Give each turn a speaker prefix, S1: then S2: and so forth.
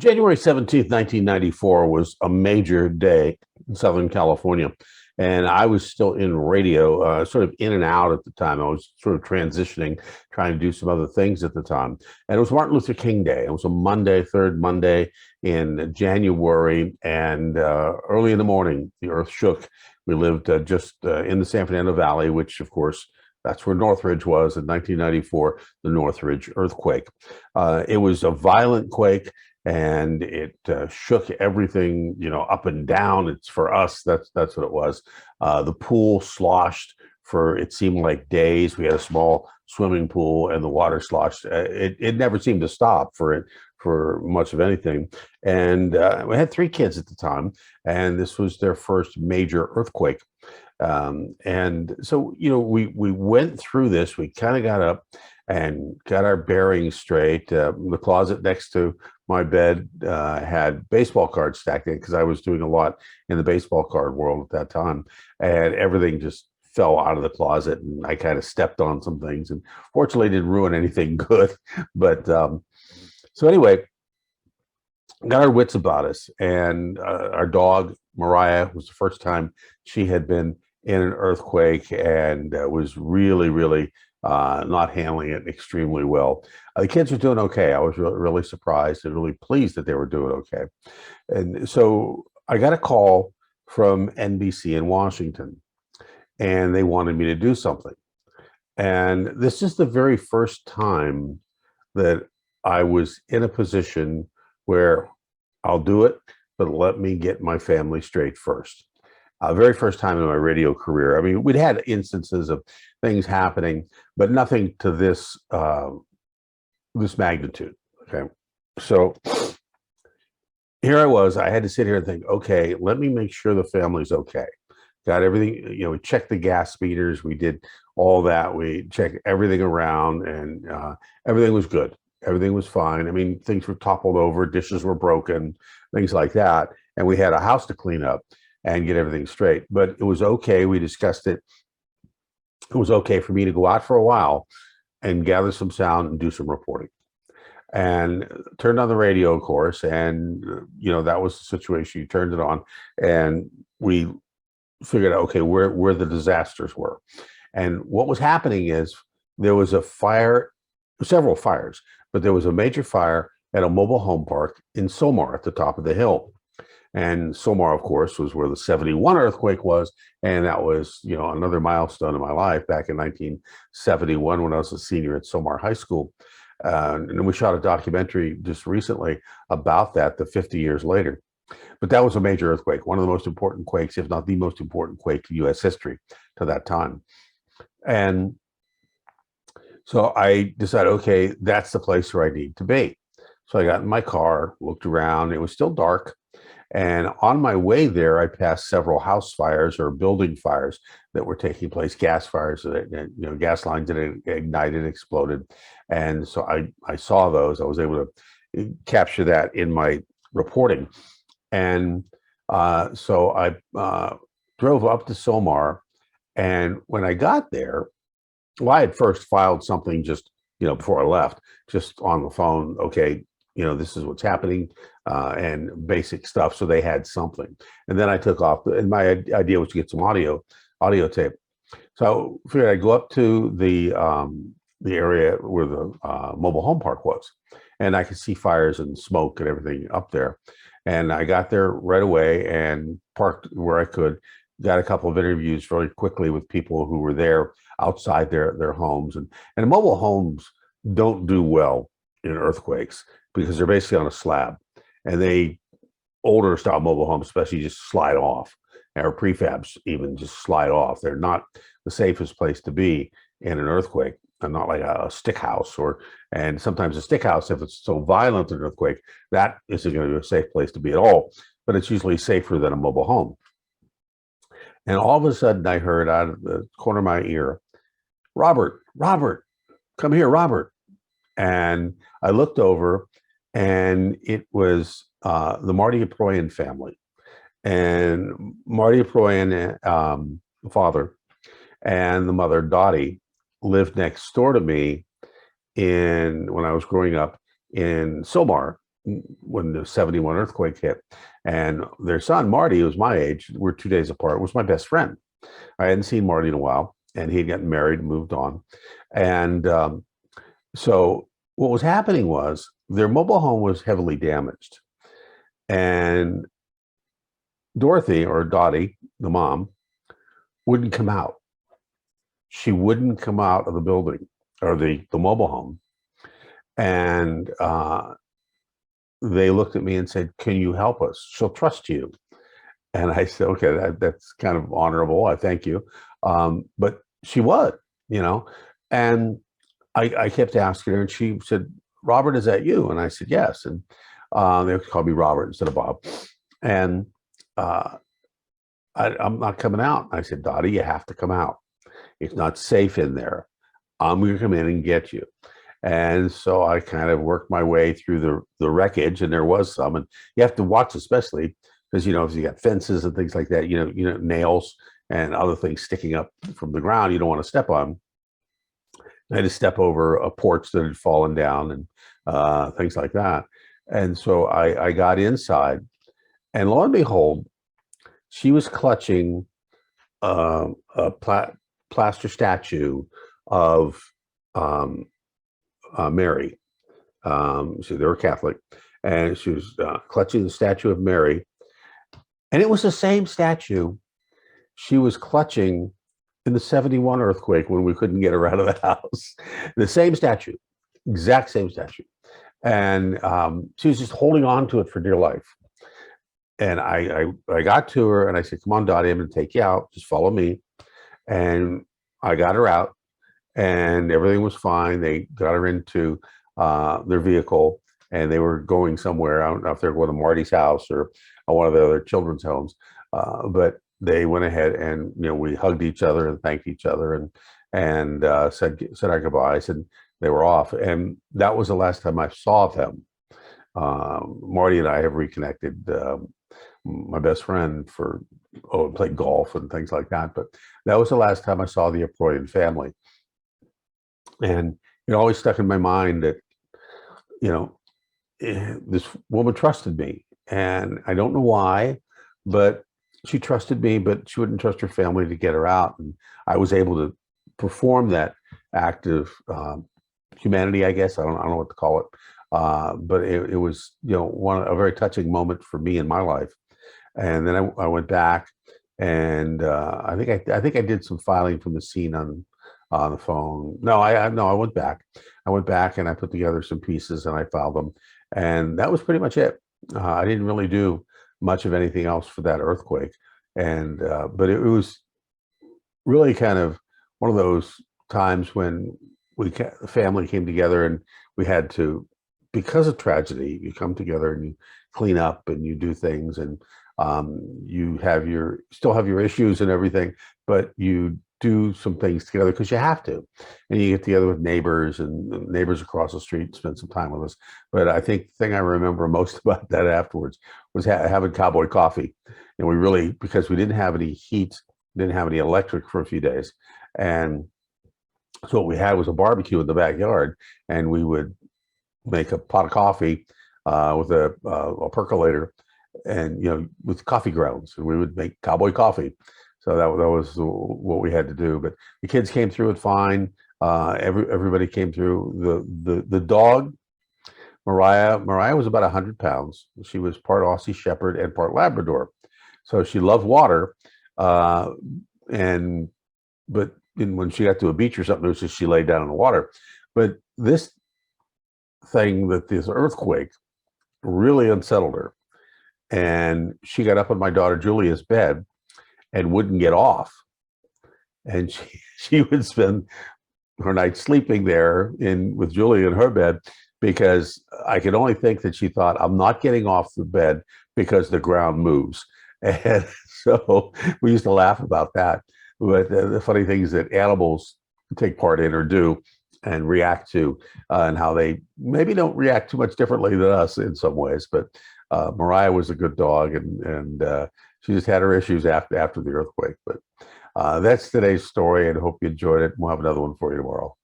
S1: January 17th, 1994 was a major day in Southern California. And I was still in radio, sort of in and out at the time. I was sort of transitioning, trying to do some other things at the time. And it was Martin Luther King Day. It was a Monday, third Monday in January. And early in the morning, the earth shook. We lived just in the San Fernando Valley, which, of course, that's where Northridge was in 1994, the Northridge Earthquake. It was a violent quake, and it shook everything, up and down. It's for us. That's what it was. The pool sloshed for it seemed like days. We had a small swimming pool, and the water sloshed. It never seemed to stop for much of anything. And we had three kids at the time, and this was their first major earthquake. And so, we went through this. We kind of got up and got our bearings straight. The closet next to my bed had baseball cards stacked in because I was doing a lot in the baseball card world at that time, and everything just fell out of the closet, and I kind of stepped on some things, and fortunately didn't ruin anything good. But so anyway, got our wits about us, and our dog Mariah was the first time she had been in an earthquake, and was really, really not handling it extremely well. The kids were doing okay. I was really surprised and really pleased that they were doing okay. And so I got a call from NBC in Washington, and they wanted me to do something. And this is the very first time that I was in a position where I'll do it, but let me get my family straight first. Very first time in my radio career. I mean, we'd had instances of things happening, but nothing to this magnitude. Okay, so here I was. I had to sit here and think, okay, let me make sure the family's okay. Got everything. We checked the gas meters. We did all that. We checked everything around, and everything was good. Everything was fine. I mean, things were toppled over, dishes were broken, things like that, and we had a house to clean up and get everything straight. But it was okay. We discussed it. It was okay for me to go out for a while and gather some sound and do some reporting. And turned on the radio, of course, and that was the situation. You turned it on, and we figured out, okay, where the disasters were. And what was happening is there was a fire, several fires, but there was a major fire at a mobile home park in Somar at the top of the hill. And Somar, of course, was where the 71 earthquake was. And that was, another milestone in my life back in 1971 when I was a senior at Somar High School. And then we shot a documentary just recently about that, the 50 years later. But that was a major earthquake, one of the most important quakes, if not the most important quake in U.S. history to that time. And so I decided, okay, that's the place where I need to be. So I got in my car, looked around. It was still dark. And on my way there, I passed several house fires or building fires that were taking place, gas fires, gas lines that ignited, exploded. And so I saw those. I was able to capture that in my reporting. And so I drove up to Somar. And when I got there, I had first filed something just, before I left, just on the phone. Okay, this is what's happening, and basic stuff. So they had something. And then I took off, and my idea was to get some audio tape. So I figured I'd go up to the area where the mobile home park was, and I could see fires and smoke and everything up there. And I got there right away and parked where I could, got a couple of interviews very quickly with people who were there outside their homes. And mobile homes don't do well in earthquakes because they're basically on a slab, and older style mobile homes especially just slide off, or prefabs even just slide off. They're not the safest place to be in an earthquake, and not like a stick house, and sometimes a stick house, if it's so violent an earthquake, that isn't going to be a safe place to be at all, but it's usually safer than a mobile home. And all of a sudden I heard out of the corner of my ear, Robert, come here, Robert. And I looked over, and it was the Marty Aproyan family. And Marty Aproyan, the father, and the mother, Dottie, lived next door to me when I was growing up in Somar. when the 71 earthquake hit. And their son, Marty, who was my age, we're 2 days apart, was my best friend. I hadn't seen Marty in a while, and he had gotten married and moved on. And so what was happening was their mobile home was heavily damaged. And Dorothy, or Dottie, the mom, wouldn't come out. She wouldn't come out of the building or the mobile home. And they looked at me and said, "Can you help us? She'll trust you." And I said, "Okay, that's kind of honorable. I thank you." But she would, you know, and I kept asking her, and she said, "Robert, is that you?" And I said, "Yes." And they called me Robert instead of Bob. And I'm not coming out. I said, "Dottie, you have to come out. It's not safe in there. I'm going to come in and get you." And so I kind of worked my way through the wreckage, and there was some. And you have to watch, especially because, if you got fences and things like that, nails and other things sticking up from the ground, you don't want to step on. I had to step over a porch that had fallen down and things like that. And so I got inside, and lo and behold, she was clutching a plaster statue of Mary. So they were Catholic, and she was clutching the statue of Mary. And it was the same statue she was clutching in the 71 earthquake when we couldn't get her out of the house. The same statue, exact same statue. And she was just holding on to it for dear life. And I got to her and I said, "Come on, Dottie, I'm going to take you out. Just follow me." And I got her out, and everything was fine. They got her into their vehicle, and they were going somewhere. I don't know if they were going to Marty's house or one of the other children's homes, but they went ahead and we hugged each other and thanked each other and said our goodbyes, and they were off. And that was the last time I saw them. Marty and I have reconnected. My best friend played golf and things like that, but that was the last time I saw the Aproyan family. And it always stuck in my mind that, this woman trusted me, and I don't know why, but she trusted me, but she wouldn't trust her family to get her out. And I was able to perform that act of humanity, I guess. I don't know what to call it. But it was, a very touching moment for me in my life. And then I went back, and I think I did some filing from the scene on the phone. No, I went back. I went back and I put together some pieces and I filed them, and that was pretty much it. I didn't really do much of anything else for that earthquake, and but it was really kind of one of those times when the family came together, and we had to, because of tragedy, you come together and you clean up and you do things, and you still have your issues and everything, but you do some things together because you have to, and you get together with neighbors across the street, spend some time with us. But I think the thing I remember most about that afterwards was having cowboy coffee, and we really, because we didn't have any heat, didn't have any electric for a few days, and so what we had was a barbecue in the backyard, and we would make a pot of coffee with a percolator, and with coffee grounds, and we would make cowboy coffee. So that was what we had to do. But the kids came through it fine. Everybody came through. The dog, Mariah was about 100 pounds. She was part Aussie Shepherd and part Labrador, so she loved water. But when she got to a beach or something, it was just she laid down in the water. But this earthquake really unsettled her, and she got up on my daughter Julia's bed and wouldn't get off, and she would spend her night sleeping there with Julia in her bed, because I could only think that she thought, "I'm not getting off the bed because the ground moves." And so we used to laugh about that. But the funny thing is that animals take part in or do and react to, and how they maybe don't react too much differently than us in some ways. But Mariah was a good dog, and she just had her issues after the earthquake. But that's today's story, and hope you enjoyed it. We'll have another one for you tomorrow.